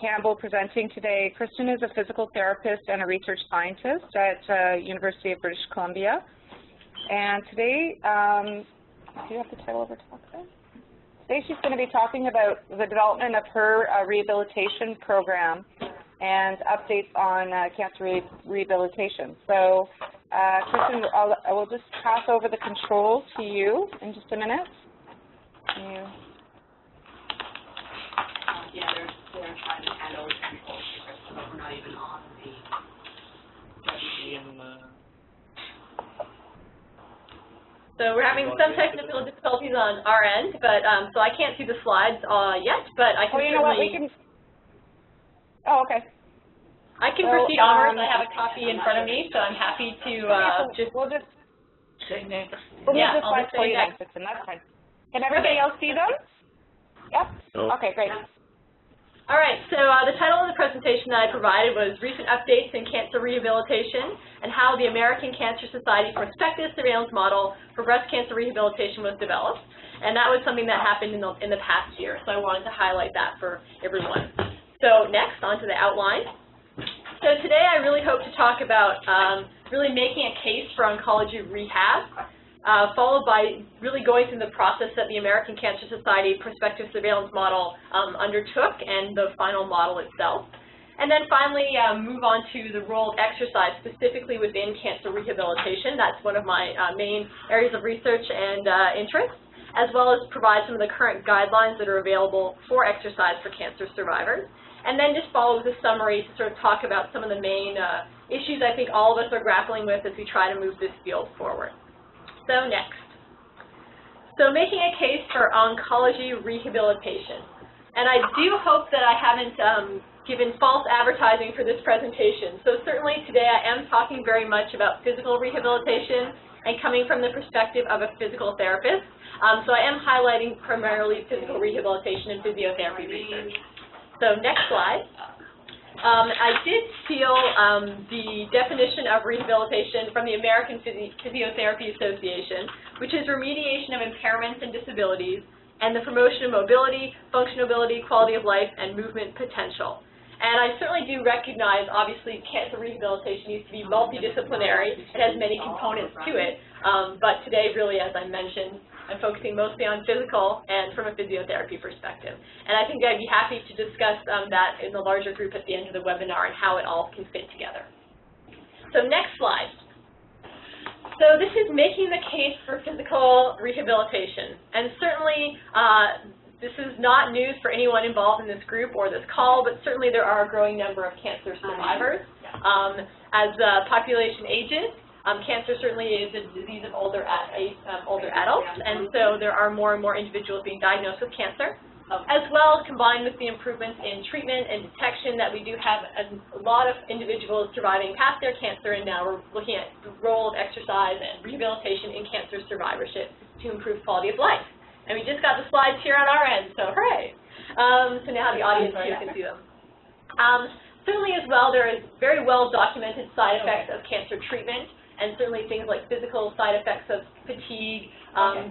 Campbell presenting today. Kristin is a physical therapist and a research scientist at University of British Columbia. And today, do you have the title of her talk there? Today she's going to be talking about the development of her rehabilitation program and updates on cancer rehabilitation. So, Kristin, I will just pass over the controls to you in just a minute. Yeah, they're trying to hand over the controls to Kristin, but we're not even on the So we're having some technical difficulties on our end, but so I can't see the slides yet, but I can you know what, we can... Oh, okay. I can proceed onwards. I have a copy in front of me, so I'm happy to We'll just say next. We'll move the slides for you next, Kristin. That's fine. Can everybody else see them? Yep. No. Okay, great. All right, so the title of the presentation that I provided was Recent Updates in Cancer Rehabilitation and How the American Cancer Society Prospective Surveillance Model for Breast Cancer Rehabilitation was developed. And that was something that happened in the past year, so I wanted to highlight that for everyone. So next, on to the outline. So today I really hope to talk about really making a case for oncology rehab, followed by really going through the process that the American Cancer Society Prospective Surveillance Model undertook and the final model itself. And then finally move on to the role of exercise specifically within cancer rehabilitation. That's one of my main areas of research and interest, as well as provide some of the current guidelines that are available for exercise for cancer survivors. And then just follow with a summary to sort of talk about some of the main issues I think all of us are grappling with as we try to move this field forward. So next. So making a case for oncology rehabilitation. And I do hope that I haven't given false advertising for this presentation. So certainly today I am talking very much about physical rehabilitation and coming from the perspective of a physical therapist. So I am highlighting primarily physical rehabilitation and physiotherapy research. So next slide. I did steal the definition of rehabilitation from the American Physiotherapy Association, which is remediation of impairments and disabilities and the promotion of mobility, functionability, quality of life, and movement potential. And I certainly do recognize, obviously, cancer rehabilitation needs to be multidisciplinary. It has many components to it. But today, really, as I mentioned, I'm focusing mostly on physical and from a physiotherapy perspective. And I think I'd be happy to discuss that in the larger group at the end of the webinar and how it all can fit together. So next slide. So this is making the case for physical rehabilitation. And certainly, this is not news for anyone involved in this group or this call, but certainly there are a growing number of cancer survivors. As the population ages, cancer certainly is a disease of older adults, and so there are more and more individuals being diagnosed with cancer, as well combined with the improvements in treatment and detection that we do have a lot of individuals surviving past their cancer, and now we're looking at the role of exercise and rehabilitation in cancer survivorship to improve quality of life. And we just got the slides here on our end, so hooray! So now the audience here can see them. Certainly as well, there is very well documented side effects of cancer treatment, and certainly things like physical side effects of fatigue,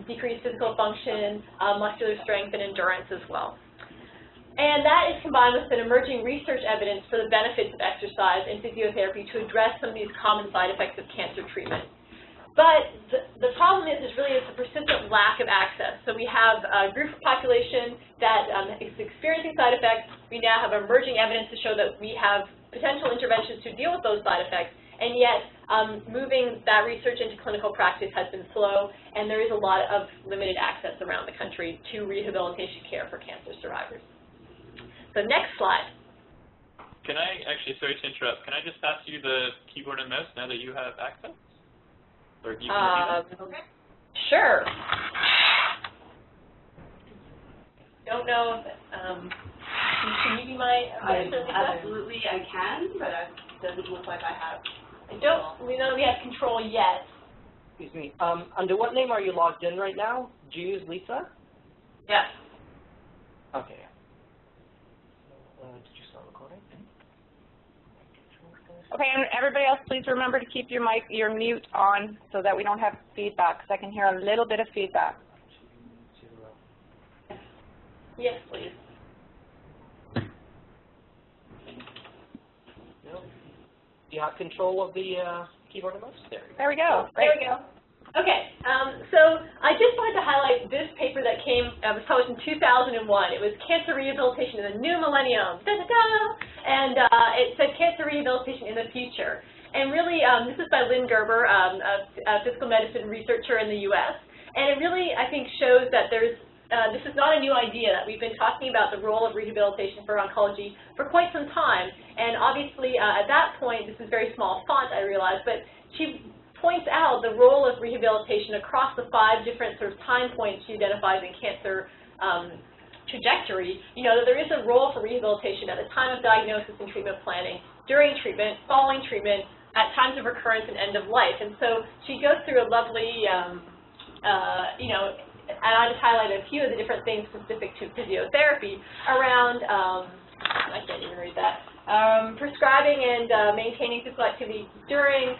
decreased physical function, muscular strength, and endurance as well. And that is combined with an emerging research evidence for the benefits of exercise and physiotherapy to address some of these common side effects of cancer treatment. But the problem is really it's a persistent lack of access. So we have a group of population that is experiencing side effects. We now have emerging evidence to show that we have potential interventions to deal with those side effects. And yet, moving that research into clinical practice has been slow, and there is a lot of limited access around the country to rehabilitation care for cancer survivors. So next slide. Can I actually, sorry to interrupt, can I just pass you the keyboard and mouse now that you have access? Or do you okay. Sure. Don't know if, can you be my absolutely, I can, but it doesn't look like I have. We know we have control yet. Excuse me. Under what name are you logged in right now? Do you use Lisa? Yes. Okay. Did you start recording? Okay, and everybody else, please remember to keep your mute on so that we don't have feedback, because I can hear a little bit of feedback. Yes, please. got control of the keyboard and mouse? There we go. There we go. Okay, so I just wanted to highlight this paper that was published in 2001. It was Cancer Rehabilitation in the New Millennium, and it said Cancer Rehabilitation in the Future. And really, this is by Lynn Gerber, a physical medicine researcher in the U.S., and it really, I think, shows that this is not a new idea, that we've been talking about the role of rehabilitation for oncology for quite some time. And obviously, at that point, this is very small font, I realize, but she points out the role of rehabilitation across the 5 different sort of time points she identifies in cancer trajectory. You know, that there is a role for rehabilitation at the time of diagnosis and treatment planning, during treatment, following treatment, at times of recurrence and end of life. And so she goes through a lovely, you know, and I just highlighted a few of the different things specific to physiotherapy around, I can't even read that, prescribing and maintaining physical activity during,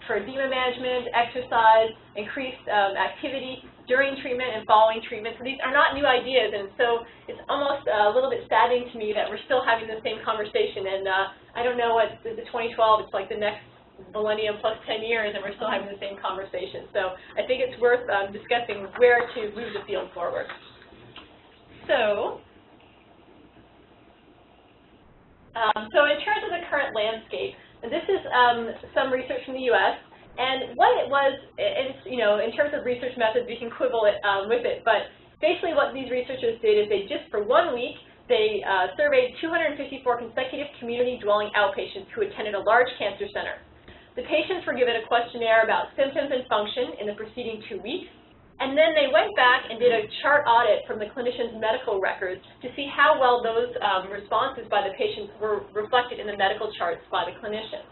for edema management, exercise, increased activity during treatment and following treatment. So these are not new ideas, and so it's almost a little bit saddening to me that we're still having the same conversation. And I don't know what the 2012, it's like the next millennium plus 10 years, and we're still having the same conversation. So I think it's worth discussing where to move the field forward. So in terms of the current landscape, this is some research from the U.S. And what it was, and you know, in terms of research methods, we can quibble with it, but basically what these researchers did is they just, for 1 week, they surveyed 254 consecutive community-dwelling outpatients who attended a large cancer center. The patients were given a questionnaire about symptoms and function in the preceding 2 weeks, and then they went back and did a chart audit from the clinician's medical records to see how well those responses by the patients were reflected in the medical charts by the clinicians.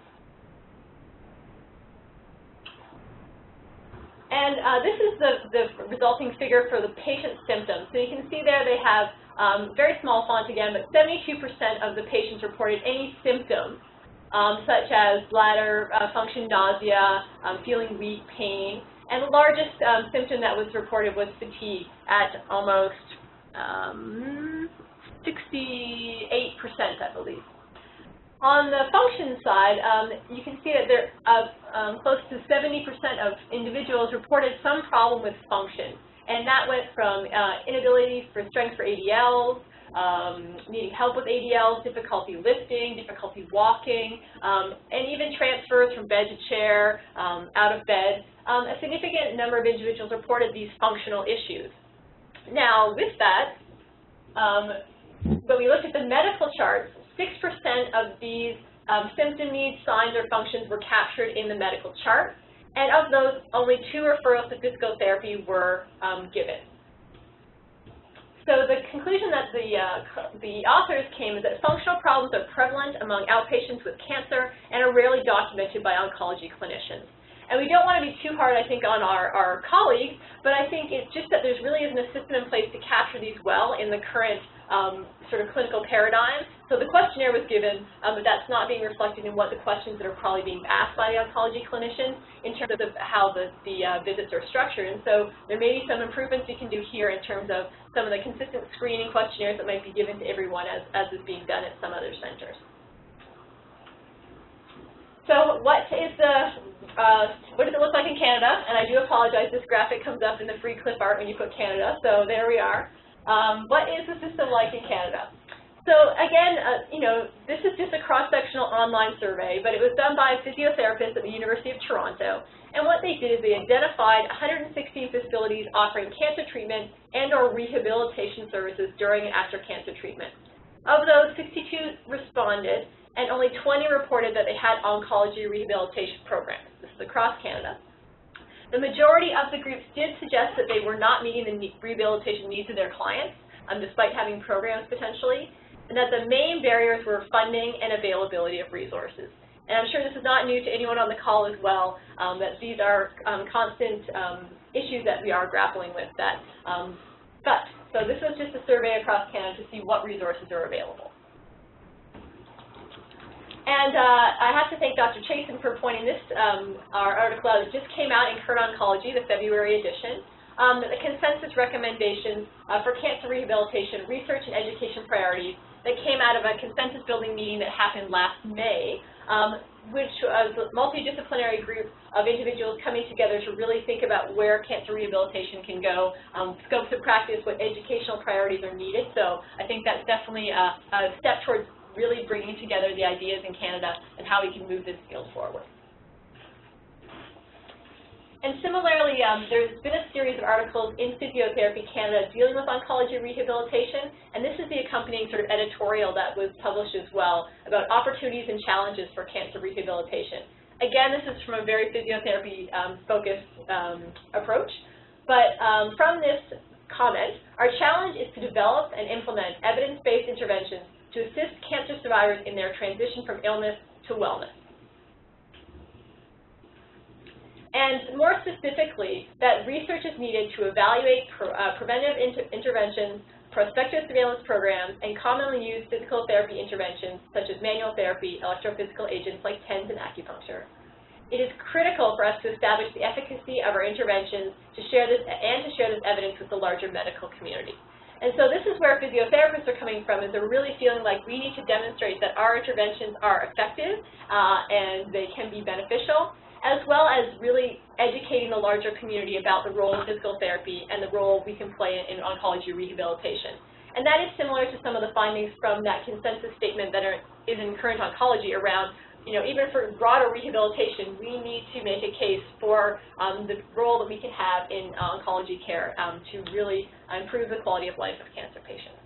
And this is the resulting figure for the patient symptoms. So you can see there they have very small font again, but 72% of the patients reported any symptoms, such as bladder function, nausea, feeling weak, pain. And the largest symptom that was reported was fatigue at almost 68%, I believe. On the function side, you can see that there close to 70% of individuals reported some problem with function. And that went from inability for strength for ADLs, needing help with ADLs, difficulty lifting, difficulty walking, and even transfers from bed to chair, out of bed. A significant number of individuals reported these functional issues. Now, with that, when we looked at the medical charts, 6% of these symptom needs, signs, or functions were captured in the medical chart, and of those, only 2 referrals to physical therapy were given. So the conclusion that the authors came is that functional problems are prevalent among outpatients with cancer and are rarely documented by oncology clinicians. And we don't want to be too hard, I think, on our colleagues, but I think it's just that there really isn't a system in place to capture these well in the current sort of clinical paradigm. So the questionnaire was given, but that's not being reflected in what the questions that are probably being asked by the oncology clinicians in terms of how the visits are structured. And so there may be some improvements we can do here in terms of some of the consistent screening questionnaires that might be given to everyone as is being done at some other centers. So what does it look like in Canada? And I do apologize, this graphic comes up in the free clip art when you put Canada, so there we are. What is the system like in Canada? So again, you know, this is just a cross-sectional online survey, but it was done by physiotherapists at the University of Toronto. And what they did is they identified 116 facilities offering cancer treatment and or rehabilitation services during and after cancer treatment. Of those, 62 responded, and only 20 reported that they had oncology rehabilitation programs. This is across Canada. The majority of the groups did suggest that they were not meeting the rehabilitation needs of their clients, despite having programs potentially, and that the main barriers were funding and availability of resources. And I'm sure this is not new to anyone on the call as well, that these are constant issues that we are grappling with. So this was just a survey across Canada to see what resources are available. And I have to thank Dr. Chasen for pointing this our article out. It just came out in Current Oncology, the February edition. The consensus recommendations for cancer rehabilitation, research and education priorities that came out of a consensus building meeting that happened last May which was a multidisciplinary group of individuals coming together to really think about where cancer rehabilitation can go, scopes of practice, what educational priorities are needed. So I think that's definitely a step towards really bringing together the ideas in Canada and how we can move this field forward. And similarly, there's been a series of articles in Physiotherapy Canada dealing with oncology rehabilitation, and this is the accompanying sort of editorial that was published as well about opportunities and challenges for cancer rehabilitation. Again, this is from a very physiotherapy-focused approach, but from this comment, our challenge is to develop and implement evidence-based interventions to assist cancer survivors in their transition from illness to wellness. And more specifically, that research is needed to evaluate preventive interventions, prospective surveillance programs, and commonly used physical therapy interventions such as manual therapy, electrophysical agents like TENS and acupuncture. It is critical for us to establish the efficacy of our interventions to share this evidence with the larger medical community. And so this is where physiotherapists are coming from, is they're really feeling like we need to demonstrate that our interventions are effective and they can be beneficial, as well as really educating the larger community about the role of physical therapy and the role we can play in oncology rehabilitation. And that is similar to some of the findings from that consensus statement that is in current oncology around, even for broader rehabilitation, we need to make a case for the role that we can have in oncology care to really improve the quality of life of cancer patients.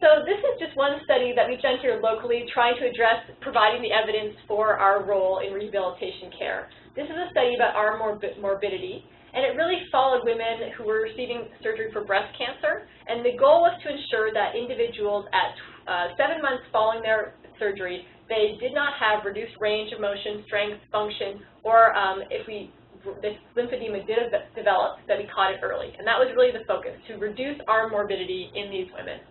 So this is just one study that we've done here locally trying to address providing the evidence for our role in rehabilitation care. This is a study about arm morbidity, and it really followed women who were receiving surgery for breast cancer, and the goal was to ensure that individuals at 7 months following their surgery, they did not have reduced range of motion, strength, function, or if this lymphedema did develop, that we caught it early. And that was really the focus, to reduce arm morbidity in these women.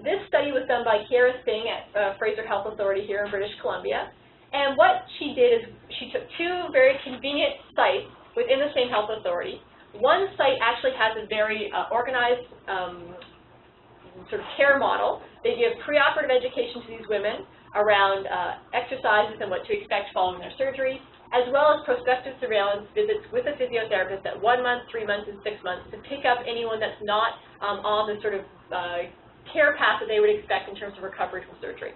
This study was done by Kiera Singh at Fraser Health Authority here in British Columbia. And what she did is she took two very convenient sites within the same health authority. One site actually has a very organized sort of care model. They give preoperative education to these women around exercises and what to expect following their surgery, as well as prospective surveillance visits with a physiotherapist at 1 month, 3 months, and 6 months to pick up anyone that's not on the sort of care path that they would expect in terms of recovery from surgery.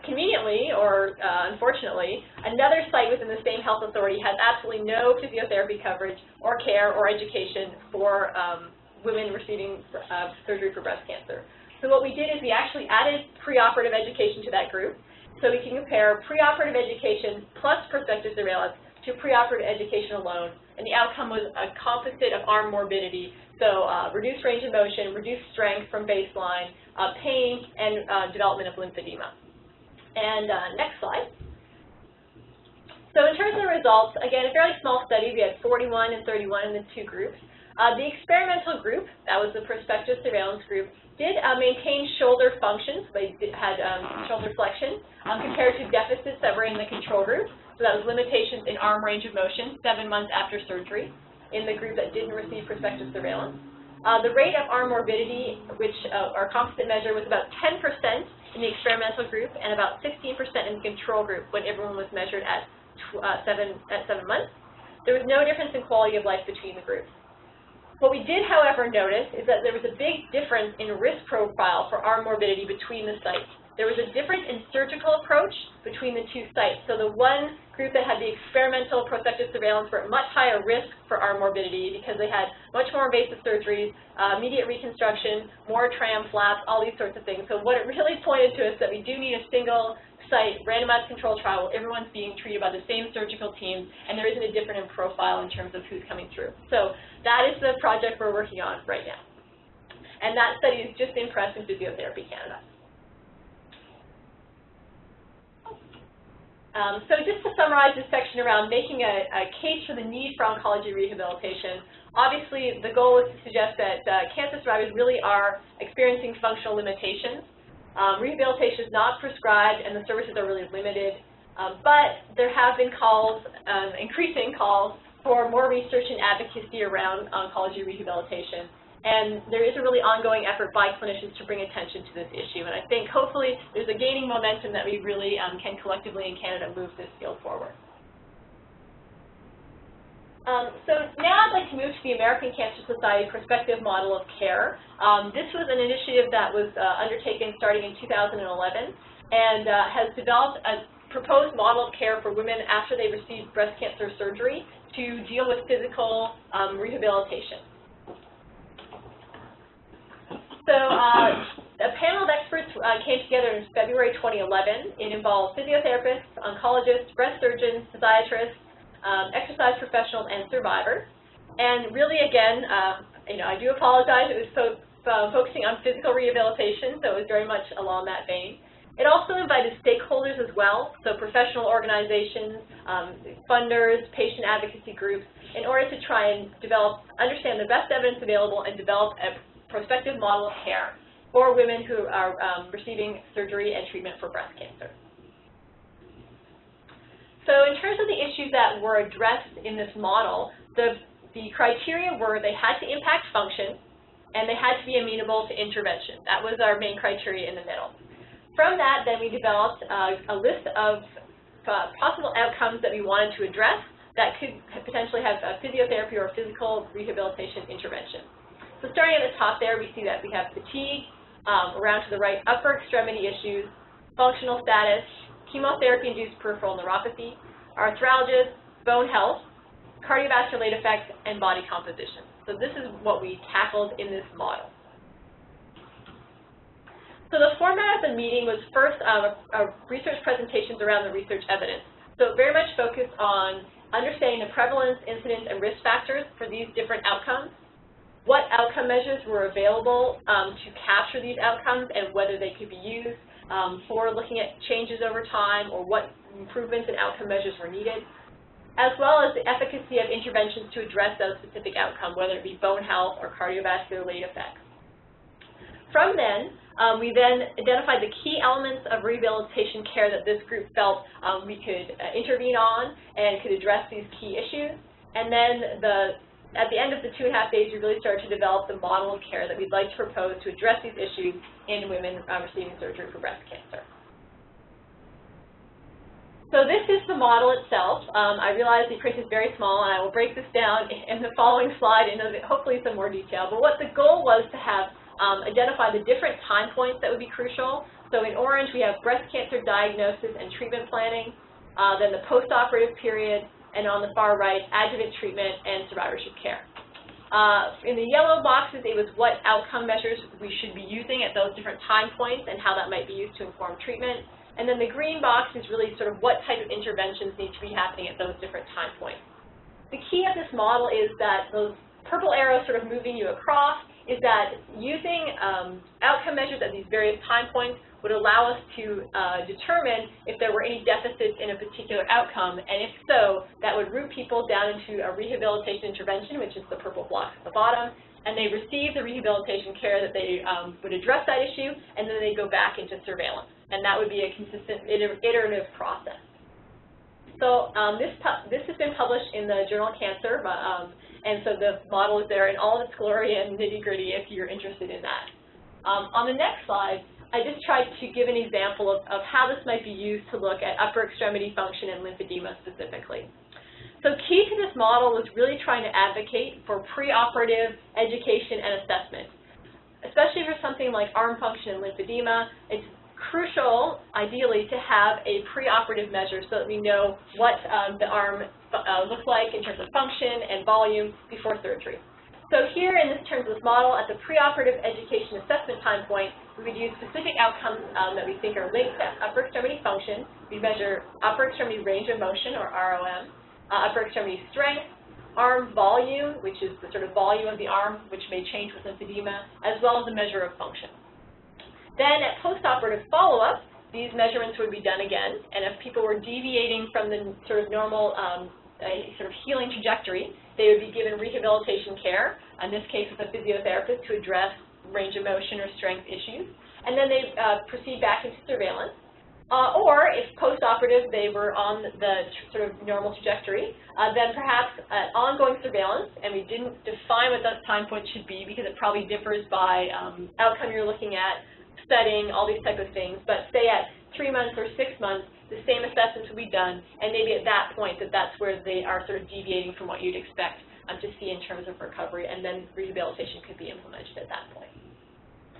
Conveniently, or unfortunately, another site within the same health authority has absolutely no physiotherapy coverage or care or education for women receiving surgery for breast cancer. So what we did is we actually added preoperative education to that group, so we can compare preoperative education plus prospective surveillance to preoperative education alone, and the outcome was a composite of arm morbidity, so reduced range of motion, reduced strength from baseline, pain, and development of lymphedema. And next slide. So in terms of the results, again, a fairly small study. We had 41 and 31 in the two groups. The experimental group, that was the prospective surveillance group, did maintain shoulder functions. They had shoulder flexion compared to deficits that were in the control group. So that was limitations in arm range of motion 7 months after surgery in the group that didn't receive prospective surveillance. The rate of arm morbidity, which our composite measure, was about 10% in the experimental group and about 16% in the control group when everyone was measured at 7 months. There was no difference in quality of life between the groups. What we did, however, notice is that there was a big difference in risk profile for arm morbidity between the sites. There was a difference in surgical approach between the two sites. So the one group that had the experimental prospective surveillance were at much higher risk for arm morbidity because they had much more invasive surgeries, immediate reconstruction, more tram flaps, all these sorts of things. So what it really pointed to is that we do need a single site randomized control trial where everyone's being treated by the same surgical team and there isn't a different in profile in terms of who's coming through. So that is the project we're working on right now. And that study is just in press in Physiotherapy Canada. So just to summarize this section around making a case for the need for oncology rehabilitation, obviously the goal is to suggest that cancer survivors really are experiencing functional limitations. Rehabilitation is not prescribed and the services are really limited, but there have been calls, increasing calls, for more research and advocacy around oncology rehabilitation. And there is a really ongoing effort by clinicians to bring attention to this issue. And I think hopefully there's a gaining momentum that we really can collectively in Canada move this field forward. So now I'd like to move to the American Cancer Society Prospective Model of Care. This was an initiative that was undertaken starting in 2011 and has developed a proposed model of care for women after they receive breast cancer surgery to deal with physical rehabilitation. So a panel of experts came together in February 2011. It involved physiotherapists, oncologists, breast surgeons, physiatrists, exercise professionals, and survivors. And really, again, I do apologize. It was focusing on physical rehabilitation, so it was very much along that vein. It also invited stakeholders as well, so professional organizations, funders, patient advocacy groups, in order to try and understand the best evidence available and develop a prospective model of care for women who are receiving surgery and treatment for breast cancer. So in terms of the issues that were addressed in this model, the criteria were they had to impact function and they had to be amenable to intervention. That was our main criteria in the middle. From that, then we developed a list of possible outcomes that we wanted to address that could potentially have a physiotherapy or physical rehabilitation intervention. So starting at the top there, we see that we have fatigue, around to the right, upper extremity issues, functional status, chemotherapy-induced peripheral neuropathy, arthralgias, bone health, cardiovascular late effects, and body composition. So this is what we tackled in this model. So the format of the meeting was first research presentations around the research evidence. So it very much focused on understanding the prevalence, incidence, and risk factors for these different outcomes, what outcome measures were available to capture these outcomes and whether they could be used for looking at changes over time or what improvements in outcome measures were needed, as well as the efficacy of interventions to address those specific outcomes, whether it be bone health or cardiovascular late effects. From then, we then identified the key elements of rehabilitation care that this group felt we could intervene on and could address these key issues. And then at the end of the 2.5 days, we really started to develop the model of care that we'd like to propose to address these issues in women receiving surgery for breast cancer. So this is the model itself. I realize the print is very small, and I will break this down in the following slide in hopefully some more detail. But what the goal was to have identify the different time points that would be crucial. So in orange, we have breast cancer diagnosis and treatment planning, then the post-operative period, and on the far right, adjuvant treatment and survivorship care. In the yellow boxes, it was what outcome measures we should be using at those different time points and how that might be used to inform treatment. And then the green box is really sort of what type of interventions need to be happening at those different time points. The key of this model is that those purple arrows sort of moving you across is that using outcome measures at these various time points would allow us to determine if there were any deficits in a particular outcome, and if so, that would route people down into a rehabilitation intervention, which is the purple block at the bottom, and they receive the rehabilitation care that they would address that issue, and then they go back into surveillance. And that would be a consistent iterative process. So this has been published in the journal Cancer, and so the model is there in all of its glory and nitty-gritty if you're interested in that. On the next slide, I just tried to give an example of how this might be used to look at upper extremity function and lymphedema specifically. So key to this model was really trying to advocate for preoperative education and assessment. Especially for something like arm function and lymphedema, it's crucial, ideally, to have a preoperative measure so that we know what the arm looks like in terms of function and volume before surgery. So here, in terms of this model, at the preoperative education assessment time point, we would use specific outcomes that we think are linked to upper extremity function. We measure upper extremity range of motion, or ROM, upper extremity strength, arm volume, which is the sort of volume of the arm, which may change with lymphedema, as well as a measure of function. Then at post-operative follow-up, these measurements would be done again, and if people were deviating from the sort of normal sort of healing trajectory, they would be given rehabilitation care, in this case with a physiotherapist, to address range of motion or strength issues. And then they proceed back into surveillance. Or if post-operative they were on the sort of normal trajectory, then perhaps ongoing surveillance, and we didn't define what that time point should be because it probably differs by outcome you're looking at, setting, all these type of things, but say at 3 months or 6 months, the same assessments will be done, and maybe at that point that's where they are sort of deviating from what you'd expect to see in terms of recovery, and then rehabilitation could be implemented at that point.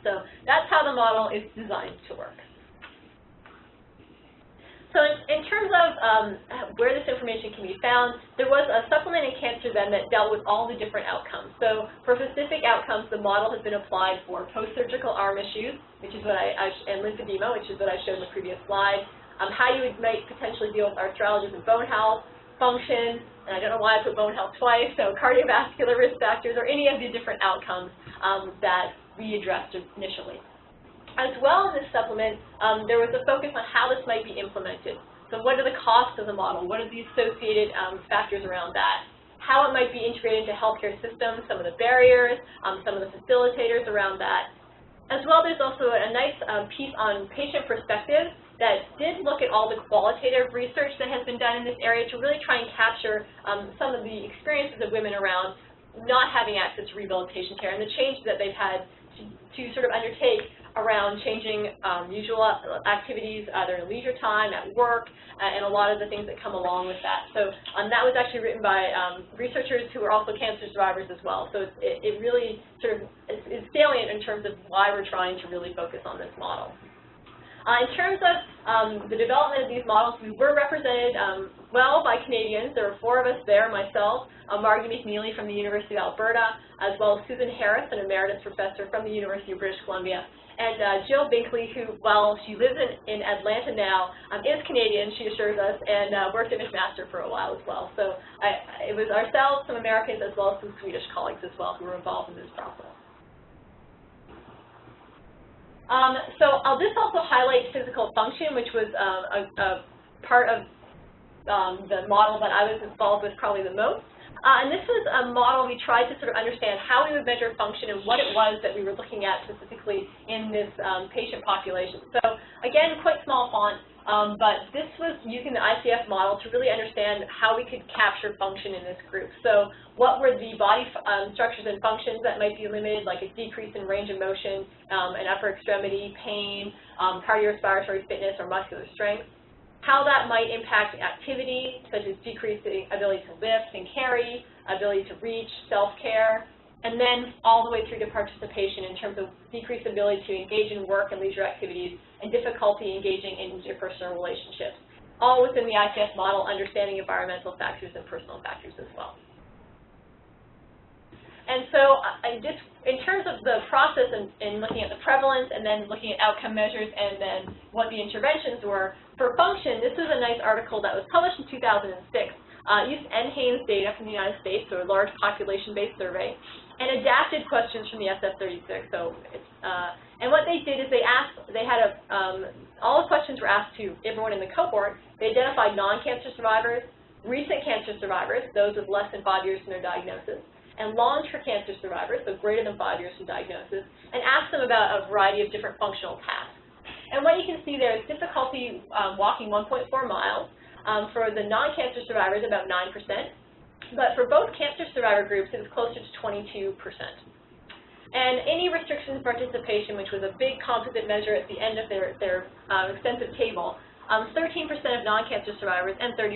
So that's how the model is designed to work. So in terms of where this information can be found, there was a supplement in Cancer then that dealt with all the different outcomes. So for specific outcomes, the model has been applied for post-surgical arm issues, which is what and lymphedema, which is what I showed in the previous slide. How you might potentially deal with arthralgias and bone health, function, and I don't know why I put bone health twice, so cardiovascular risk factors, or any of the different outcomes that we addressed initially. As well in this supplement, there was a focus on how this might be implemented. So what are the costs of the model? What are the associated factors around that? How it might be integrated into healthcare systems, some of the barriers, some of the facilitators around that. As well, there's also a nice piece on patient perspective that did look at all the qualitative research that has been done in this area to really try and capture some of the experiences of women around not having access to rehabilitation care and the changes that they've had to sort of undertake around changing usual activities, either in leisure time, at work, and a lot of the things that come along with that. So that was actually written by researchers who are also cancer survivors as well. So it really sort of is salient in terms of why we're trying to really focus on this model. In terms of the development of these models, we were represented well by Canadians. There were 4 of us there, myself, Margie McNeely from the University of Alberta, as well as Susan Harris, an emeritus professor from the University of British Columbia, and Jill Binkley, who, while she lives in Atlanta now, is Canadian, she assures us, and worked at McMaster for a while as well. So it was ourselves, some Americans, as well as some Swedish colleagues as well who were involved in this process. So I'll just also highlight physical function, which was a part of the model that I was involved with probably the most. And this was a model we tried to sort of understand how we would measure function and what it was that we were looking at specifically in this patient population. So again, quite small font, but this was using the ICF model to really understand how we could capture function in this group. So what were the body structures and functions that might be limited, like a decrease in range of motion, an upper extremity, pain, cardiorespiratory fitness, or muscular strength. How that might impact activity, such as decreasing ability to lift and carry, ability to reach, self-care, and then all the way through to participation in terms of decreased ability to engage in work and leisure activities and difficulty engaging in interpersonal relationships, all within the ICF model, understanding environmental factors and personal factors as well. And so in terms of the process in looking at the prevalence and then looking at outcome measures and then what the interventions were, for function, this is a nice article that was published in 2006. Used NHANES data from the United States, so a large population-based survey, and adapted questions from the SF-36. So and what they did is they had all the questions were asked to everyone in the cohort. They identified non-cancer survivors, recent cancer survivors, those with less than 5 years from their diagnosis, and long-term cancer survivors, so greater than 5 years from diagnosis, and asked them about a variety of different functional tasks. And what you can see there is difficulty walking 1.4 miles. For the non-cancer survivors, about 9%. But for both cancer survivor groups, it was closer to 22%. And any restrictions participation, which was a big composite measure at the end of their extensive table, 13% of non-cancer survivors and 30%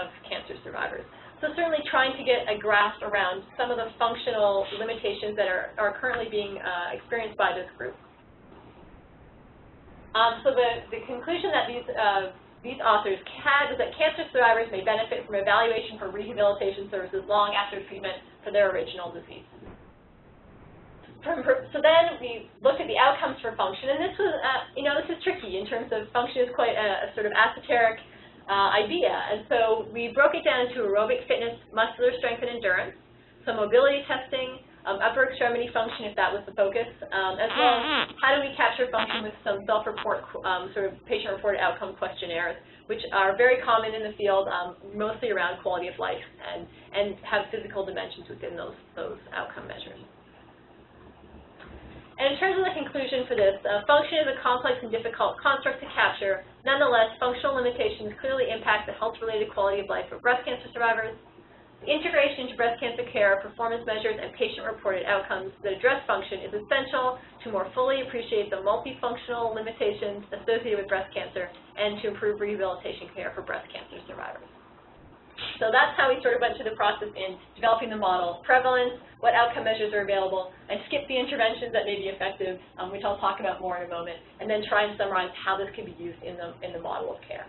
of cancer survivors. So certainly trying to get a grasp around some of the functional limitations that are currently being experienced by this group. So the conclusion that these authors had was that cancer survivors may benefit from evaluation for rehabilitation services long after treatment for their original disease. So then we looked at the outcomes for function, and this was, this is tricky in terms of function is quite a sort of esoteric idea, and so we broke it down into aerobic fitness, muscular strength and endurance, some mobility testing, upper extremity function if that was the focus, as well as how do we capture function with some self-report, sort of patient-reported outcome questionnaires, which are very common in the field, mostly around quality of life and have physical dimensions within those outcome measures. And in terms of the conclusion for this, function is a complex and difficult construct to capture. Nonetheless, functional limitations clearly impact the health-related quality of life of breast cancer survivors. The integration into breast cancer care, performance measures, and patient-reported outcomes that address function is essential to more fully appreciate the multifunctional limitations associated with breast cancer and to improve rehabilitation care for breast cancer survivors. So that's how we sort of went through the process in developing the model: prevalence, what outcome measures are available, and skip the interventions that may be effective, which I'll talk about more in a moment, and then try and summarize how this can be used in the model of care.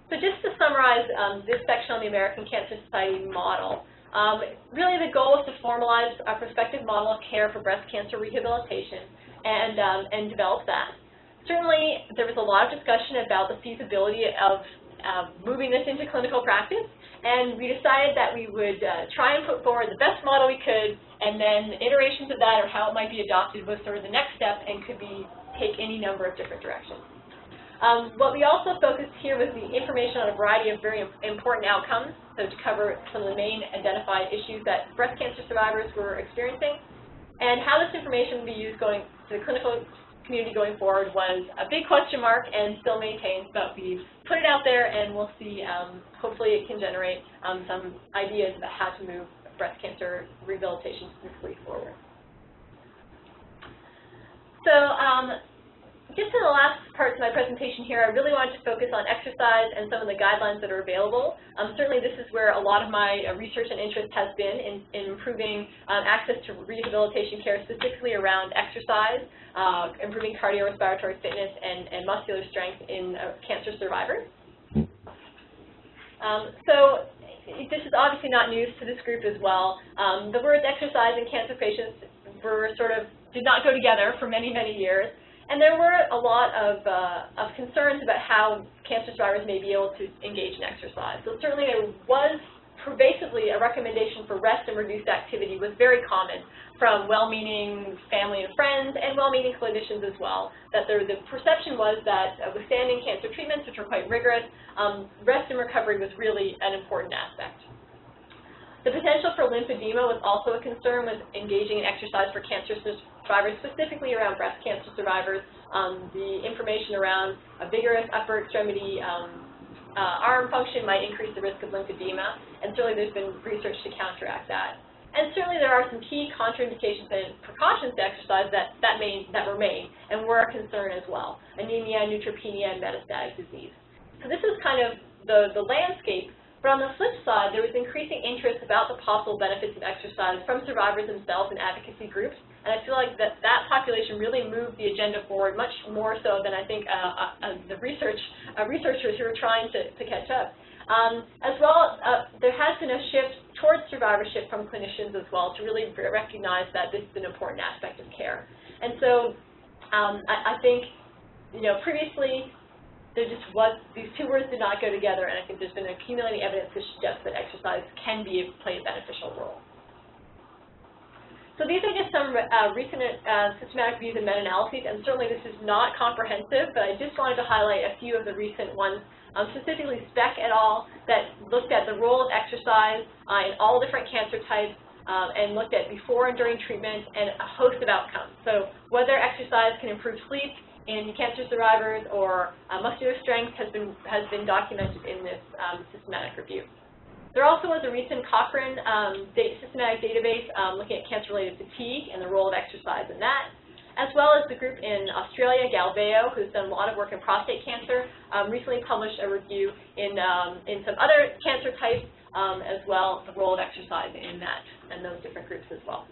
So just to summarize this section on the American Cancer Society model, really the goal is to formalize a prospective model of care for breast cancer rehabilitation and develop that. Certainly, there was a lot of discussion about the feasibility of moving this into clinical practice, and we decided that we would try and put forward the best model we could, and then iterations of that or how it might be adopted was sort of the next step and could take any number of different directions. What we also focused here was the information on a variety of very important outcomes, so to cover some of the main identified issues that breast cancer survivors were experiencing, and how this information would be used going to the clinical community going forward was a big question mark and still maintains, but we've put it out there and we'll see, hopefully it can generate some ideas about how to move breast cancer rehabilitation specifically forward. So just in the last parts of my presentation here, I really wanted to focus on exercise and some of the guidelines that are available. Certainly this is where a lot of my research and interest has been in improving access to rehabilitation care, specifically around exercise, improving cardiorespiratory fitness and muscular strength in cancer survivors. So this is obviously not news to this group as well. The words exercise and cancer patients did not go together for many, many years. And there were a lot of concerns about how cancer survivors may be able to engage in exercise. So certainly there was pervasively a recommendation for rest and reduced activity was very common from well-meaning family and friends and well-meaning clinicians as well, that the perception was that withstanding cancer treatments, which were quite rigorous, rest and recovery was really an important aspect. The potential for lymphedema was also a concern with engaging in exercise for cancer survivors, specifically around breast cancer survivors. The information around a vigorous upper extremity arm function might increase the risk of lymphedema, and certainly there's been research to counteract that. And certainly there are some key contraindications and precautions to exercise that remain and were a concern as well: anemia, neutropenia, and metastatic disease. So this is kind of the landscape. But on the flip side, there was increasing interest about the possible benefits of exercise from survivors themselves and advocacy groups, and I feel like that population really moved the agenda forward much more so than I think the researchers who are trying to catch up. As well, there has been a shift towards survivorship from clinicians as well to really recognize that this is an important aspect of care. And so I think, previously, these two words did not go together, and I think there's been accumulating evidence to suggest that exercise can play a beneficial role. So these are just some recent systematic reviews and meta-analyses, and certainly this is not comprehensive, but I just wanted to highlight a few of the recent ones, specifically Speck et al., that looked at the role of exercise in all different cancer types, and looked at before and during treatment and a host of outcomes. So whether exercise can improve sleep in cancer survivors or muscular strength has been documented in this systematic review. There also was a recent Cochrane systematic database looking at cancer-related fatigue and the role of exercise in that, as well as the group in Australia, Galveo, who's done a lot of work in prostate cancer, recently published a review in some other cancer types as well, the role of exercise in that and those different groups as well.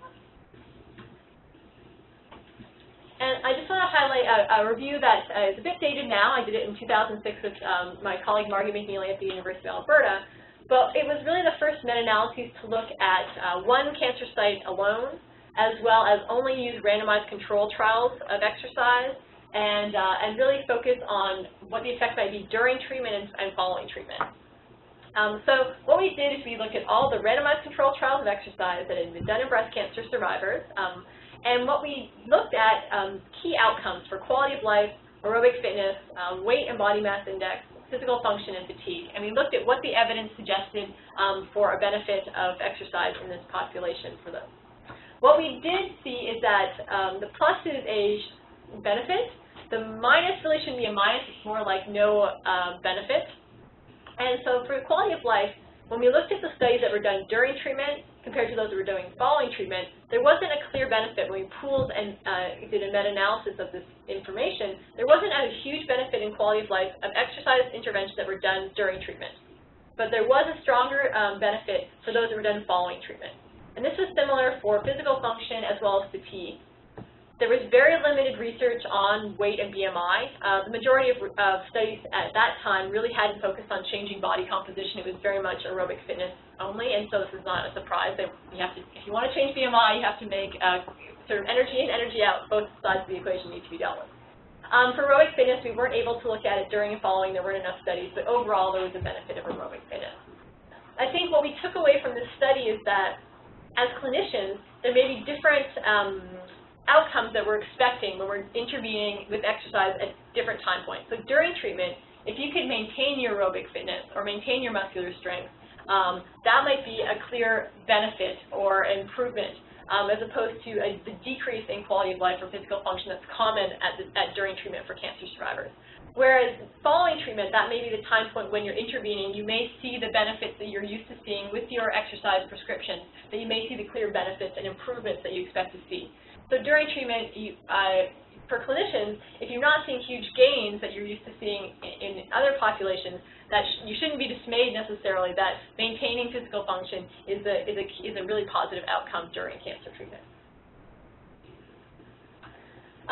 And I just want to highlight a review that is a bit dated now. I did it in 2006 with my colleague Margie McNeely at the University of Alberta. But it was really the first meta-analysis to look at one cancer site alone, as well as only use randomized control trials of exercise, and really focus on what the effect might be during treatment and following treatment. So what we did is we looked at all the randomized control trials of exercise that had been done in breast cancer survivors. And what we looked at, key outcomes for quality of life, aerobic fitness, weight and body mass index, physical function, and fatigue. And we looked at what the evidence suggested for a benefit of exercise in this population for those. What we did see is that the plus is a benefit. The minus really shouldn't be a minus. It's more like no benefit. And so for quality of life, when we looked at the studies that were done during treatment compared to those that were doing following treatment, there wasn't a clear benefit. When we pooled and did a meta-analysis of this information, there wasn't a huge benefit in quality of life of exercise interventions that were done during treatment. But there was a stronger benefit for those that were done following treatment. And this was similar for physical function as well as fatigue. There was very limited research on weight and BMI. The majority of studies at that time really hadn't focused on changing body composition. It was very much aerobic fitness only, and so this is not a surprise that you have to, if you want to change BMI, you have to make sort of energy in, energy out. Both sides of the equation need to be dealt with. For aerobic fitness, we weren't able to look at it during and following. There weren't enough studies, but overall, there was a benefit of aerobic fitness. I think what we took away from this study is that, as clinicians, there may be different outcomes that we're expecting when we're intervening with exercise at different time points. So during treatment, if you can maintain your aerobic fitness or maintain your muscular strength, that might be a clear benefit or improvement as opposed to the decrease in quality of life or physical function that's common during treatment for cancer survivors. Whereas following treatment, that may be the time point when you're intervening, you may see the benefits that you're used to seeing with your exercise prescription, that you may see the clear benefits and improvements that you expect to see. So during treatment, for clinicians, if you're not seeing huge gains that you're used to seeing in other populations, that you shouldn't be dismayed necessarily that maintaining physical function is a really positive outcome during cancer treatment.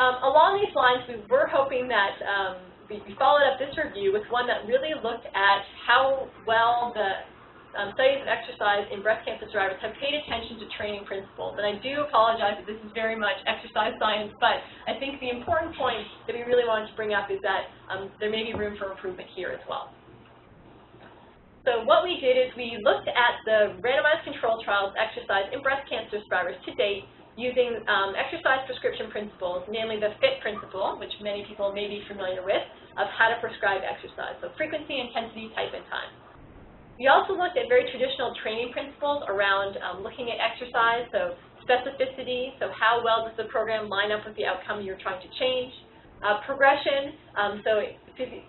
Along these lines, we were hoping that we followed up this review with one that really looked at how well the studies of exercise in breast cancer survivors have paid attention to training principles. And I do apologize that this is very much exercise science, but I think the important point that we really wanted to bring up is that there may be room for improvement here as well. So what we did is we looked at the randomized control trials of exercise in breast cancer survivors to date using exercise prescription principles, namely the FITT principle, which many people may be familiar with, of how to prescribe exercise. So frequency, intensity, type, and time. We also looked at very traditional training principles around looking at exercise, so specificity, so how well does the program line up with the outcome you're trying to change. Progression, so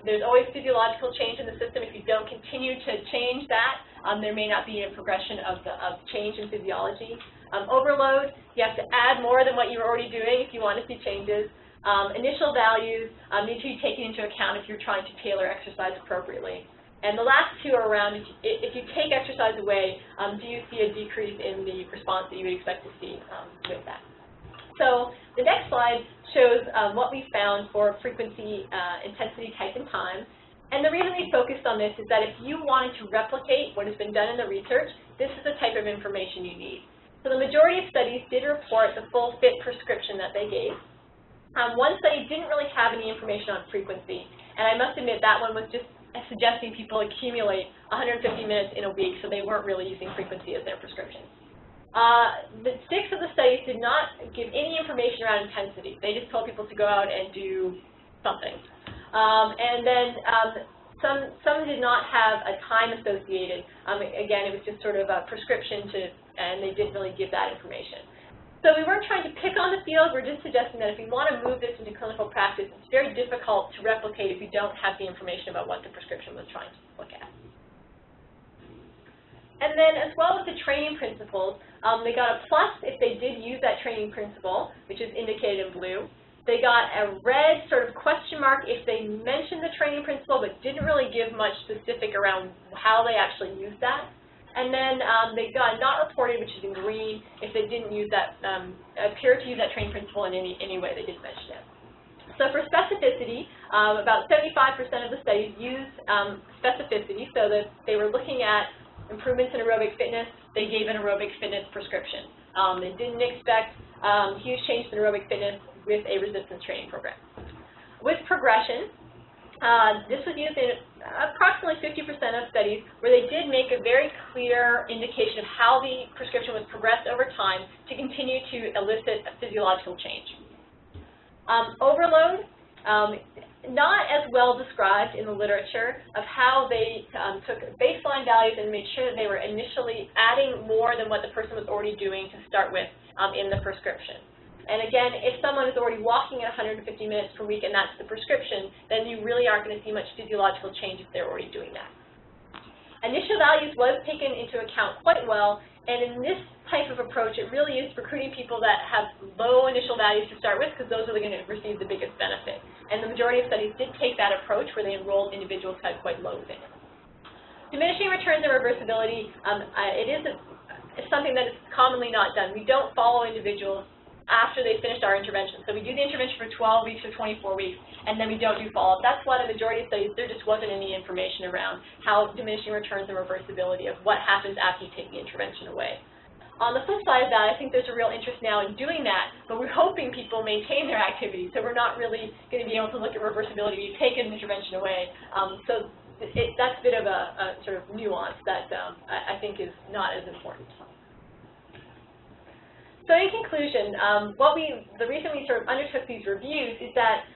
there's always physiological change in the system. If you don't continue to change that, there may not be a progression of change in physiology. Overload, you have to add more than what you're already doing if you want to see changes. Initial values need to be taken into account if you're trying to tailor exercise appropriately. And the last two are around, if you take exercise away, do you see a decrease in the response that you would expect to see with that? So the next slide shows what we found for frequency, intensity, type, and time. And the reason we focused on this is that if you wanted to replicate what has been done in the research, this is the type of information you need. So the majority of studies did report the full FITT prescription that they gave. One study didn't really have any information on frequency, and I must admit that one was just suggesting people accumulate 150 minutes in a week, so they weren't really using frequency as their prescription. The 6 of the studies did not give any information around intensity. They just told people to go out and do something. And then some did not have a time associated. Again, it was just sort of a prescription and they didn't really give that information. So we weren't trying to pick on the field. We're just suggesting that if we want to move this into clinical practice, it's very difficult to replicate if you don't have the information about what the prescription was trying to look at. And then as well as the training principles, they got a plus if they did use that training principle, which is indicated in blue. They got a red sort of question mark if they mentioned the training principle but didn't really give much specific around how they actually used that. And then they got not reported, which is in green, if they didn't use that, appear to use that training principle in any way. They didn't mention it. So for specificity, about 75% of the studies used specificity, so that they were looking at improvements in aerobic fitness. They gave an aerobic fitness prescription. They didn't expect huge change in aerobic fitness with a resistance training program. With progression, this was used in approximately 50% of studies where they did make a very clear indication of how the prescription was progressed over time to continue to elicit a physiological change. Overload, not as well described in the literature of how they took baseline values and made sure that they were initially adding more than what the person was already doing to start with in the prescription. And again, if someone is already walking at 150 minutes per week and that's the prescription, then you really aren't going to see much physiological change if they're already doing that. Initial values was taken into account quite well, and in this type of approach, it really is recruiting people that have low initial values to start with, because those are going to receive the biggest benefit. And the majority of studies did take that approach, where they enrolled individuals who had quite low VITT. Diminishing returns and reversibility, it's something that is commonly not done. We don't follow individuals after they finished our intervention. So we do the intervention for 12 weeks or 24 weeks, and then we don't do follow-up. That's why the majority of studies, there just wasn't any information around how diminishing returns and reversibility of what happens after you take the intervention away. On the flip side of that, I think there's a real interest now in doing that, but we're hoping people maintain their activity, so we're not really going to be able to look at reversibility when you take an intervention away. So that's a bit of a sort of nuance that I think is not as important. So in conclusion, the reason we sort of undertook these reviews is that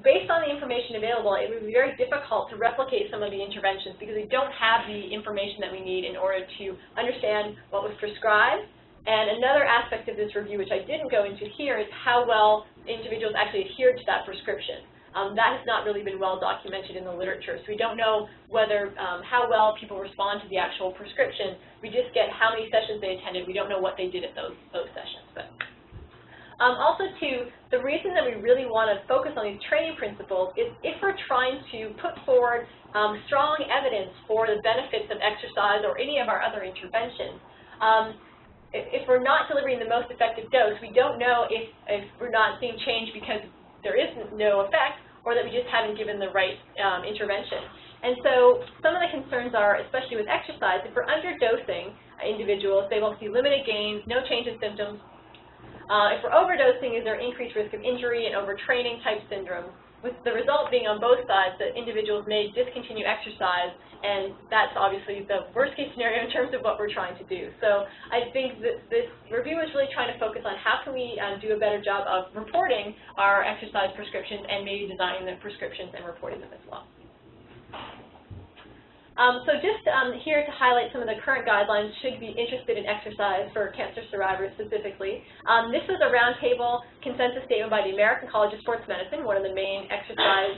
based on the information available, it would be very difficult to replicate some of the interventions because we don't have the information that we need in order to understand what was prescribed. And another aspect of this review, which I didn't go into here, is how well individuals actually adhered to that prescription. That has not really been well documented in the literature, so we don't know whether how well people respond to the actual prescription. We just get how many sessions they attended. We don't know what they did at those sessions. But also, too, the reason that we really want to focus on these training principles is if we're trying to put forward strong evidence for the benefits of exercise or any of our other interventions. If we're not delivering the most effective dose, we don't know if we're not seeing change because there is no effect, or that we just haven't given the right intervention. And so some of the concerns are, especially with exercise, if we're underdosing individuals, they will see limited gains, no change in symptoms. If we're overdosing, is there increased risk of injury and overtraining type syndrome, with the result being on both sides that individuals may discontinue exercise, and that's obviously the worst case scenario in terms of what we're trying to do. So I think that this review is really trying to focus on how can we do a better job of reporting our exercise prescriptions and maybe designing the prescriptions and reporting them as well. So just here to highlight some of the current guidelines should be interested in exercise for cancer survivors specifically. This was a roundtable consensus statement by the American College of Sports Medicine, one of the main exercise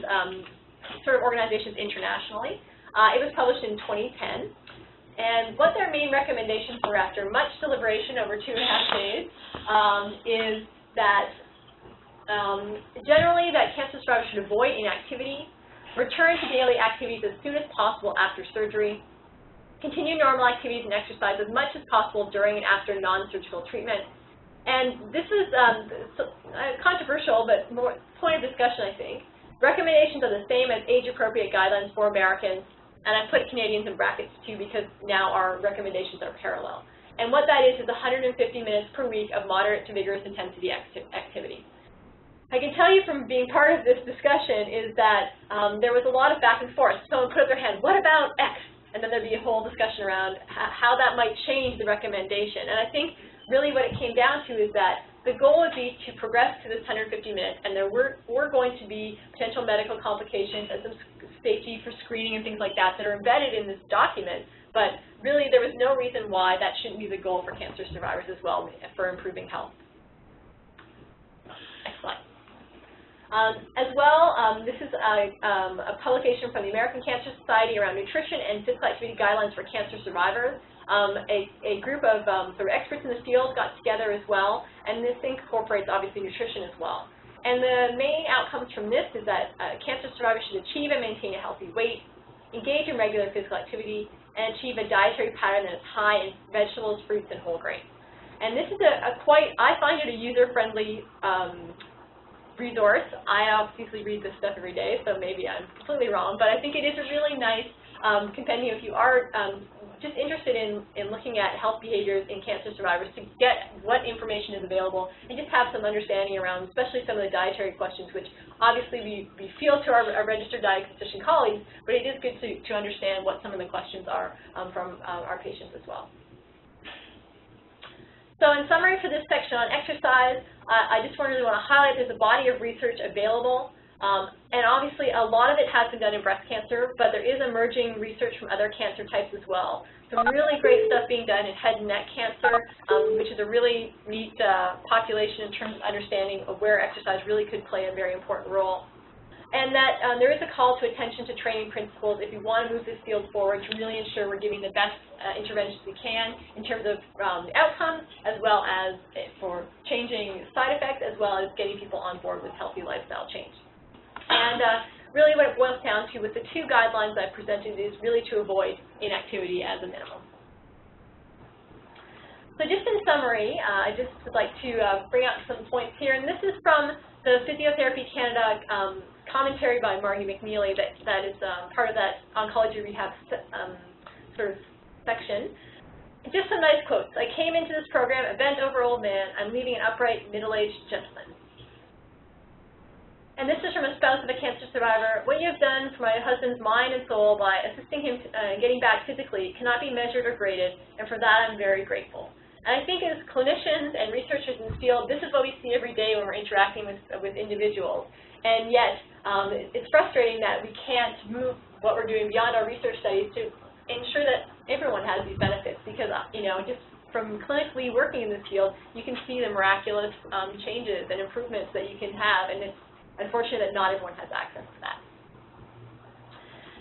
sort of organizations internationally. It was published in 2010. And what their main recommendations were after much deliberation over 2.5 days is that generally that cancer survivors should avoid inactivity, return to daily activities as soon as possible after surgery, continue normal activities and exercise as much as possible during and after non-surgical treatment. And this is controversial, but more point of discussion, I think. Recommendations are the same as age-appropriate guidelines for Americans, and I put Canadians in brackets too because now our recommendations are parallel. And what that is 150 minutes per week of moderate to vigorous intensity activity. I can tell you from being part of this discussion is that there was a lot of back and forth. Someone put up their hand, what about X? And then there'd be a whole discussion around how that might change the recommendation. And I think really what it came down to is that the goal would be to progress to this 150 minutes, and there were going to be potential medical complications and some safety for screening and things like that that are embedded in this document. But really there was no reason why that shouldn't be the goal for cancer survivors as well for improving health. Next slide. As well, this is a publication from the American Cancer Society around nutrition and physical activity guidelines for cancer survivors. A group of sort of experts in the field got together as well, and this incorporates obviously nutrition as well. And the main outcomes from this is that cancer survivors should achieve and maintain a healthy weight, engage in regular physical activity, and achieve a dietary pattern that is high in vegetables, fruits, and whole grains. And this is I find it a user-friendly resource. I obviously read this stuff every day, so maybe I'm completely wrong, but I think it is a really nice compendium if you are just interested in looking at health behaviors in cancer survivors to get what information is available and just have some understanding around especially some of the dietary questions, which obviously we field to our registered dietitian colleagues, but it is good to understand what some of the questions are from our patients as well. So in summary for this section on exercise, I just really want to highlight there's a body of research available And obviously, a lot of it has been done in breast cancer, but there is emerging research from other cancer types as well. Some really great stuff being done in head and neck cancer, which is a really neat population in terms of understanding of where exercise really could play a very important role. And that there is a call to attention to training principles if we want to move this field forward to really ensure we're giving the best interventions we can in terms of the outcomes, as well as for changing side effects, as well as getting people on board with healthy lifestyle change. And really what it boils down to with the two guidelines I've presented is really to avoid inactivity as a minimum. So just in summary, I just would like to bring out some points here, and this is from the Physiotherapy Canada commentary by Margie McNeely that is part of that oncology rehab sort of section. Just some nice quotes. I came into this program a bent-over old man. I'm leaving an upright, middle-aged gentleman. And this is from a spouse of a cancer survivor. What you have done for my husband's mind and soul by assisting him getting back physically cannot be measured or graded, and for that I'm very grateful. And I think as clinicians and researchers in this field, this is what we see every day when we're interacting with individuals. And yet, it's frustrating that we can't move what we're doing beyond our research studies to ensure that everyone has these benefits, because, just from clinically working in this field, you can see the miraculous changes and improvements that you can have, and it's unfortunate that not everyone has access to that.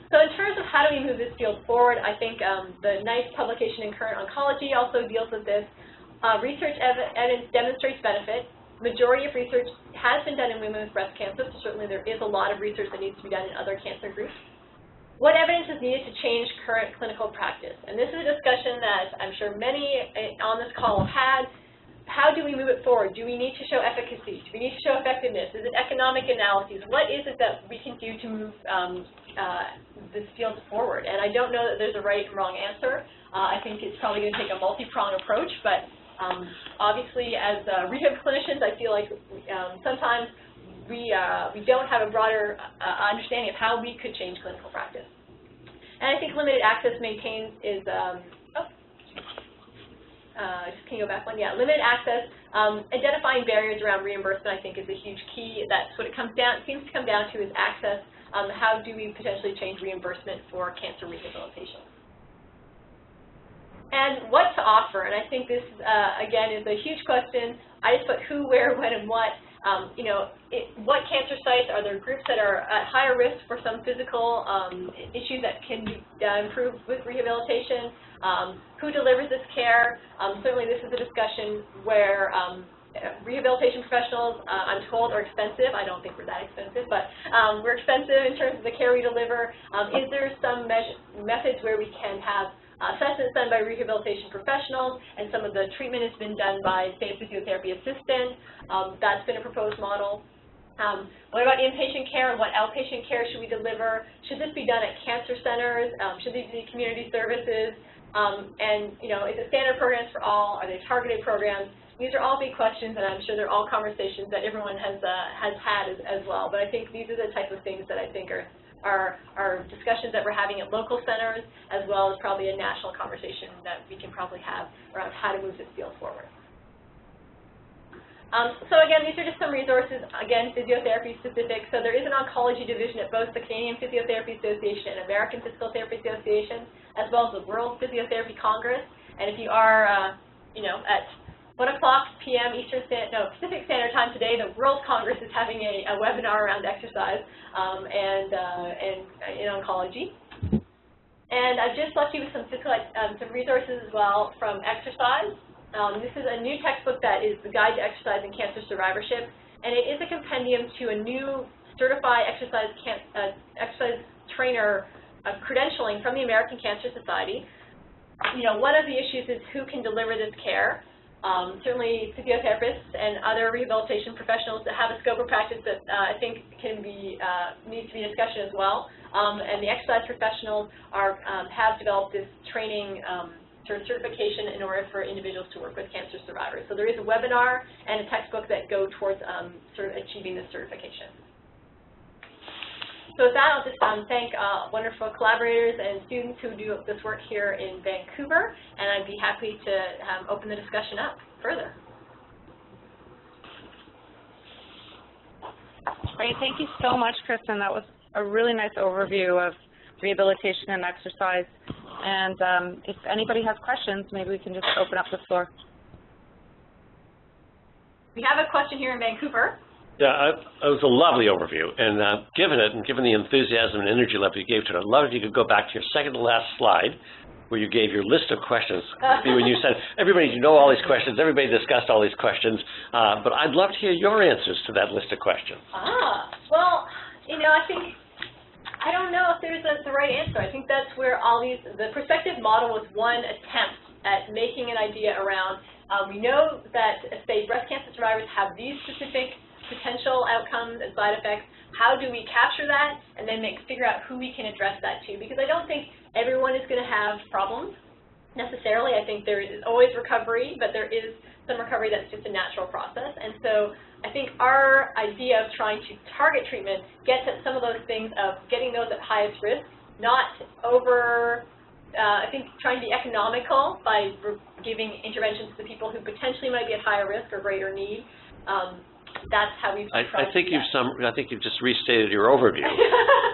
So in terms of how do we move this field forward, I think the nice publication in Current Oncology also deals with this. Research evidence demonstrates benefit. Majority of research has been done in women with breast cancer, so certainly there is a lot of research that needs to be done in other cancer groups. What evidence is needed to change current clinical practice? And this is a discussion that I'm sure many on this call have had. How do we move it forward? Do we need to show efficacy? Do we need to show effectiveness? Is it economic analyses? What is it that we can do to move this field forward? And I don't know that there's a right and wrong answer. I think it's probably going to take a multi-pronged approach, but obviously as rehab clinicians, I feel like sometimes we don't have a broader understanding of how we could change clinical practice. And I think limited access maintains is, just can you go back one? Yeah, limited access, identifying barriers around reimbursement I think is a huge key. That's what it seems to come down to is access. How do we potentially change reimbursement for cancer rehabilitation? And what to offer, and I think this, again, is a huge question. I just put who, where, when, and what. What cancer sites? Are there groups that are at higher risk for some physical issues that can be improved with rehabilitation? Who delivers this care? Certainly this is a discussion where rehabilitation professionals, I'm told, are expensive. I don't think we're that expensive, but we're expensive in terms of the care we deliver. Is there some methods where we can have assessments done by rehabilitation professionals, and some of the treatment has been done by, say, a physiotherapy assistant? That's been a proposed model. What about inpatient care, and what outpatient care should we deliver? Should this be done at cancer centers? Should these be community services? And, is it standard programs for all? Are they targeted programs? These are all big questions, and I'm sure they're all conversations that everyone has had as well. But I think these are the type of things that I think are discussions that we're having at local centers, as well as probably a national conversation that we can probably have around how to move this field forward. So again, these are just some resources, again, physiotherapy specific. So there is an oncology division at both the Canadian Physiotherapy Association and American Physical Therapy Association, as well as the World Physiotherapy Congress. And if you are, at 1 o'clock p.m. Pacific Standard Time today, the World Congress is having a webinar around exercise and in oncology. And I've just left you with some resources as well from Exercise. This is a new textbook that is the Guide to Exercise and Cancer Survivorship, and it is a compendium to a new certified exercise trainer credentialing from the American Cancer Society. One of the issues is who can deliver this care. Certainly physiotherapists and other rehabilitation professionals that have a scope of practice that I think needs to be discussion as well. And the exercise professionals have developed this training certification in order for individuals to work with cancer survivors. So there is a webinar and a textbook that go towards achieving this certification. So with that, I'll just thank wonderful collaborators and students who do this work here in Vancouver, and I'd be happy to open the discussion up further. Great. Thank you so much, Kristin. That was a really nice overview of rehabilitation and exercise. And if anybody has questions, maybe we can just open up the floor. We have a question here in Vancouver. Yeah, it was a lovely overview, and given the enthusiasm and energy level you gave to it, I'd love if you could go back to your second to last slide, where you gave your list of questions. When you said, everybody, you know all these questions, everybody discussed all these questions, but I'd love to hear your answers to that list of questions. Well, you know, I don't know if there's the right answer. I think that's where the Prospective model was one attempt at making an idea around, we know that, say, breast cancer survivors have these specific potential outcomes and side effects. How do we capture that and then figure out who we can address that to? Because I don't think everyone is going to have problems necessarily. I think there is always recovery, but there is some recovery that's just a natural process. And so I think our idea of trying to target treatment gets at some of those things of getting those at highest risk, not over, I think trying to be economical by giving interventions to people who potentially might be at higher risk or greater need. That's how we've I think you've just restated your overview.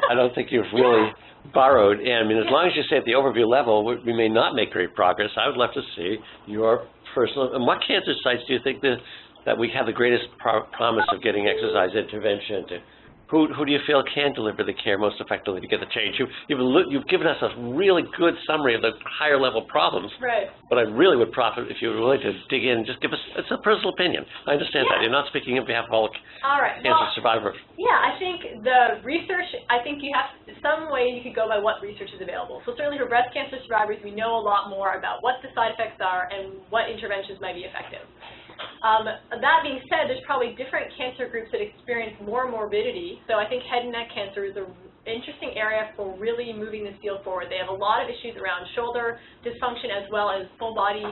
I don't think you've really borrowed. And I mean, as long as you stay at the overview level, we may not make great progress. I would love to see your personal. And what cancer sites do you think that we have the greatest promise of getting exercise intervention to? Who do you feel can deliver the care most effectively to get the change? You've given us a really good summary of the higher level problems. Right. But I really would profit if you were willing to dig in and just give us, it's a personal opinion. I understand that. You're not speaking on behalf of all cancer survivors. Yeah, I think the research, you have some way you could go by what research is available. So certainly for breast cancer survivors, we know a lot more about what the side effects are and what interventions might be effective. That being said, there's probably different cancer groups that experience more morbidity. So I think head and neck cancer is an interesting area for really moving this field forward. They have a lot of issues around shoulder dysfunction as well as full body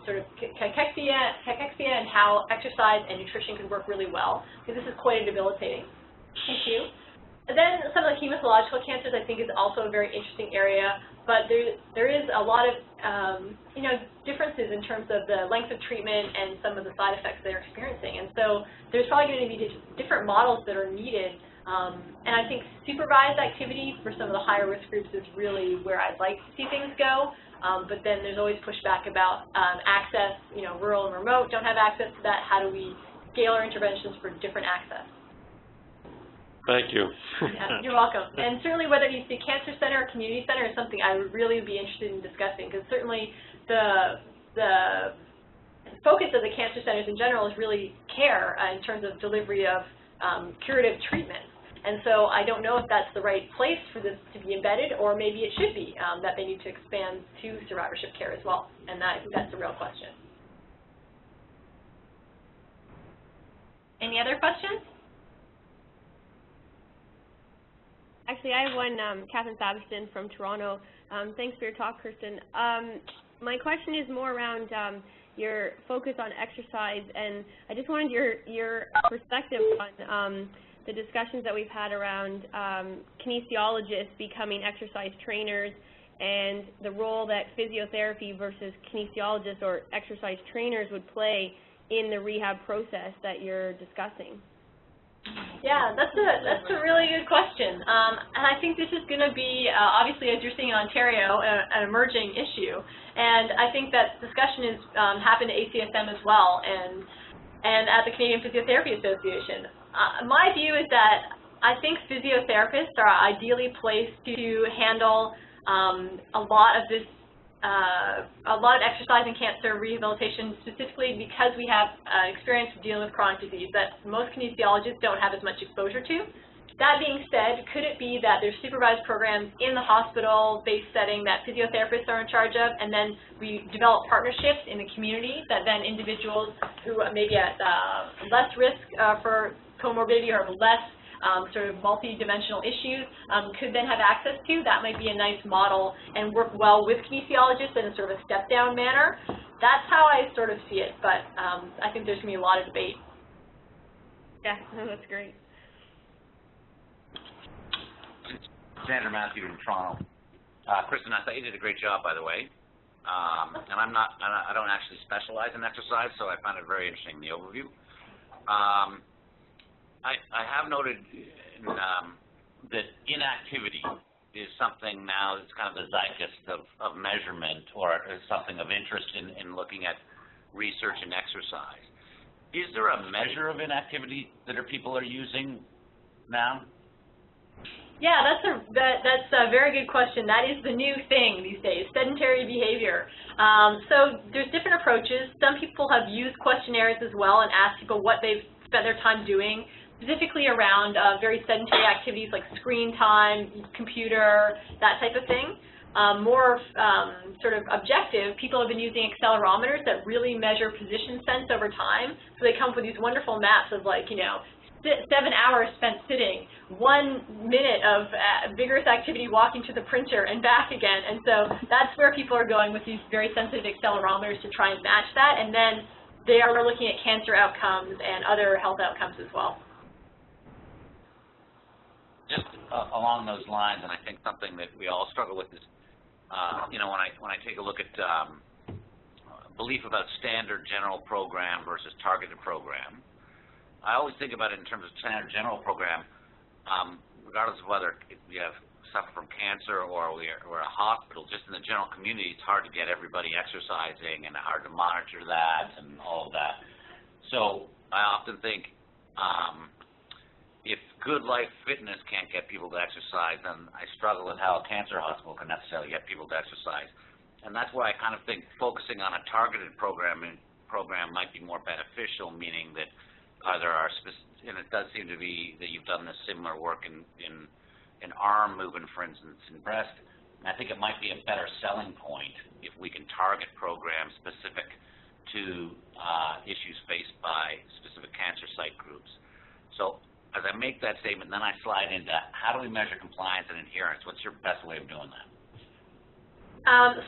sort of cachexia and how exercise and nutrition can work really well, because this is quite a debilitating issue. And then some of the hematological cancers I think is also a very interesting area, but there is a lot of differences in terms of the length of treatment and some of the side effects they're experiencing. And so there's probably going to be different models that are needed. And I think supervised activity for some of the higher risk groups is really where I'd like to see things go. But then there's always pushback about access, rural and remote don't have access to that. How do we scale our interventions for different access? Thank you. Yeah, you're welcome. And certainly whether you see cancer center or community center is something I would really be interested in discussing, because certainly the focus of the cancer centers in general is really care in terms of delivery of curative treatments. And so I don't know if that's the right place for this to be embedded, or maybe it should be that they need to expand to survivorship care as well. And I think that's a real question. Any other questions? Actually, I have one, Catherine Sabiston from Toronto. Thanks for your talk, Kristin. My question is more around your focus on exercise, and I just wanted your perspective on the discussions that we've had around kinesiologists becoming exercise trainers and the role that physiotherapy versus kinesiologists or exercise trainers would play in the rehab process that you're discussing. Yeah, that's a really good question, and I think this is going to be, obviously, as you're seeing in Ontario, an emerging issue. And I think that discussion is happened at ACSM as well, and at the Canadian Physiotherapy Association. My view is that I think physiotherapists are ideally placed to handle a lot of exercise and cancer rehabilitation, specifically because we have experience dealing with chronic disease that most kinesiologists don't have as much exposure to. That being said, could it be that there's supervised programs in the hospital-based setting that physiotherapists are in charge of, and then we develop partnerships in the community that then individuals who may be at less risk for comorbidity or less sort of multi-dimensional issues could then have access to? That might be a nice model and work well with kinesiologists in a sort of a step-down manner. That's how I sort of see it, but I think there's going to be a lot of debate. Yeah, that's great. Sandra Matthew in Toronto. Kristin, I thought you did a great job, by the way. And I don't actually specialize in exercise, so I found it very interesting, the overview. I have noted that inactivity is something now that's kind of the zeitgeist of measurement, or is something of interest in looking at research and exercise. Is there a measure of inactivity that people are using now? Yeah, that's a very good question. That is the new thing these days, sedentary behavior. So there's different approaches. Some people have used questionnaires as well and asked people what they've spent their time doing, specifically around very sedentary activities like screen time, computer, that type of thing. More sort of objective, people have been using accelerometers that really measure position sense over time. So they come up with these wonderful maps of, like, 7 hours spent sitting, 1 minute of vigorous activity walking to the printer and back again. And so that's where people are going with these very sensitive accelerometers to try and match that. And then they are looking at cancer outcomes and other health outcomes as well. Just along those lines, and I think something that we all struggle with is, when I take a look at belief about standard general program versus targeted program, I always think about it in terms of standard general program, regardless of whether you suffer from cancer or we're a hospital. Just in the general community, it's hard to get everybody exercising and hard to monitor that and all of that. So I often think, if good life fitness can't get people to exercise, then I struggle with how a cancer hospital can necessarily get people to exercise. And that's why I kind of think focusing on a targeted program might be more beneficial, meaning that there are and it does seem to be that you've done this similar work in arm movement, for instance, in breast. And I think it might be a better selling point if we can target programs specific to issues faced by specific cancer site groups. So as I make that statement, then I slide into how do we measure compliance and adherence? What's your best way of doing that?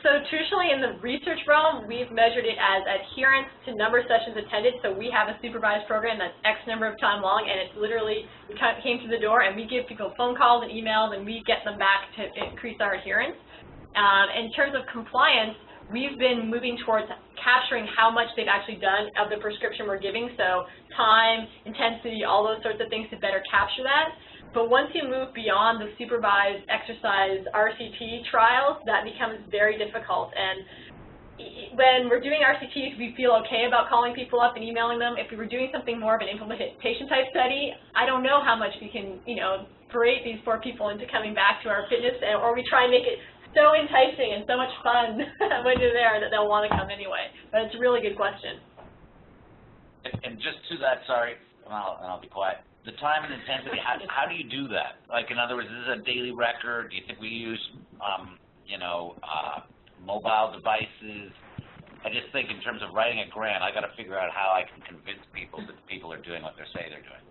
So traditionally in the research realm, we've measured it as adherence to number of sessions attended. So we have a supervised program that's X number of time long, and it's literally, we came to the door and we give people phone calls and emails, and we get them back to increase our adherence. In terms of compliance, we've been moving towards capturing how much they've actually done of the prescription we're giving, so time, intensity, all those sorts of things to better capture that. But once you move beyond the supervised exercise RCT trials, that becomes very difficult. And when we're doing RCTs, we feel okay about calling people up and emailing them. If we were doing something more of an implementation type study, I don't know how much we can, berate these poor people into coming back to our fitness, or we try and make it so enticing and so much fun when you're there that they'll want to come anyway. But it's a really good question. And just to that, sorry, and I'll be quiet. The time and intensity, how do you do that? Like, in other words, is this a daily record? Do you think we use, mobile devices? I just think in terms of writing a grant, I got to figure out how I can convince people that people are doing what they say they're doing.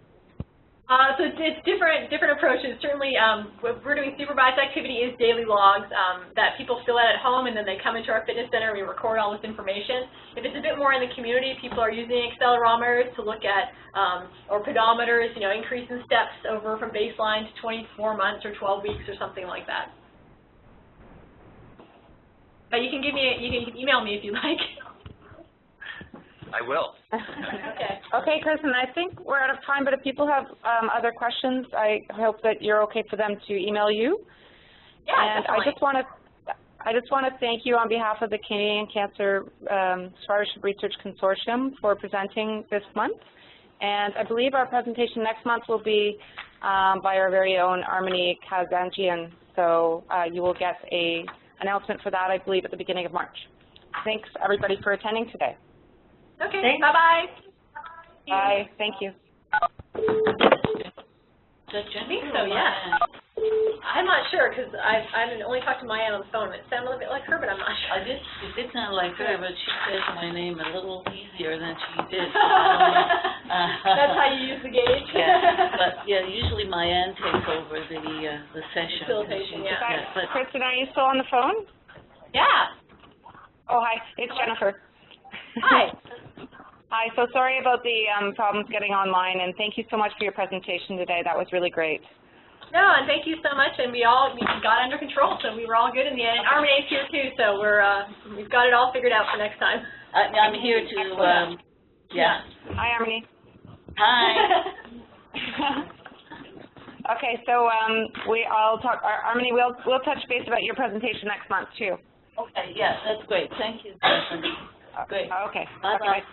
So it's different approaches. Certainly, what we're doing supervised activity is daily logs that people fill out at home, and then they come into our fitness center and we record all this information. If it's a bit more in the community, people are using accelerometers to look at, or pedometers, increase in steps over from baseline to 24 months or 12 weeks or something like that. But you can email me if you like. I will. Okay, Kristin, I think we're out of time, but if people have other questions, I hope that you're okay for them to email you. Yeah, and definitely. I just want to thank you on behalf of the Canadian Cancer Survivorship Research Consortium for presenting this month. And I believe our presentation next month will be by our very own Armini Kazanjian. So you will get an announcement for that, I believe, at the beginning of March. Thanks, everybody, for attending today. Okay, bye-bye. Bye, thank you. I think so, yeah. I'm not sure, because I've only talked to Maya on the phone. It sounded a bit like her, but I'm not sure. It did sound like her, but she says my name a little easier than she did. That's how you use the gauge? Yeah, but yeah, usually Maya takes over the session. Facilitation, yeah. Kristin, are you still on the phone? Yeah. Oh, hi, it's Jennifer. Hi. Hi, so sorry about the problems getting online, and thank you so much for your presentation today. That was really great. No, and thank you so much, and we got under control, so we were all good in the end. And Armini's here too, so we've got it all figured out for next time. I'm here to, yeah. Hi, Armini. Hi. Okay, so I'll talk, Armini, we'll touch base about your presentation next month too. Okay, yeah, that's great. Thank you, Stephanie. Great. Okay. Bye-bye. Okay.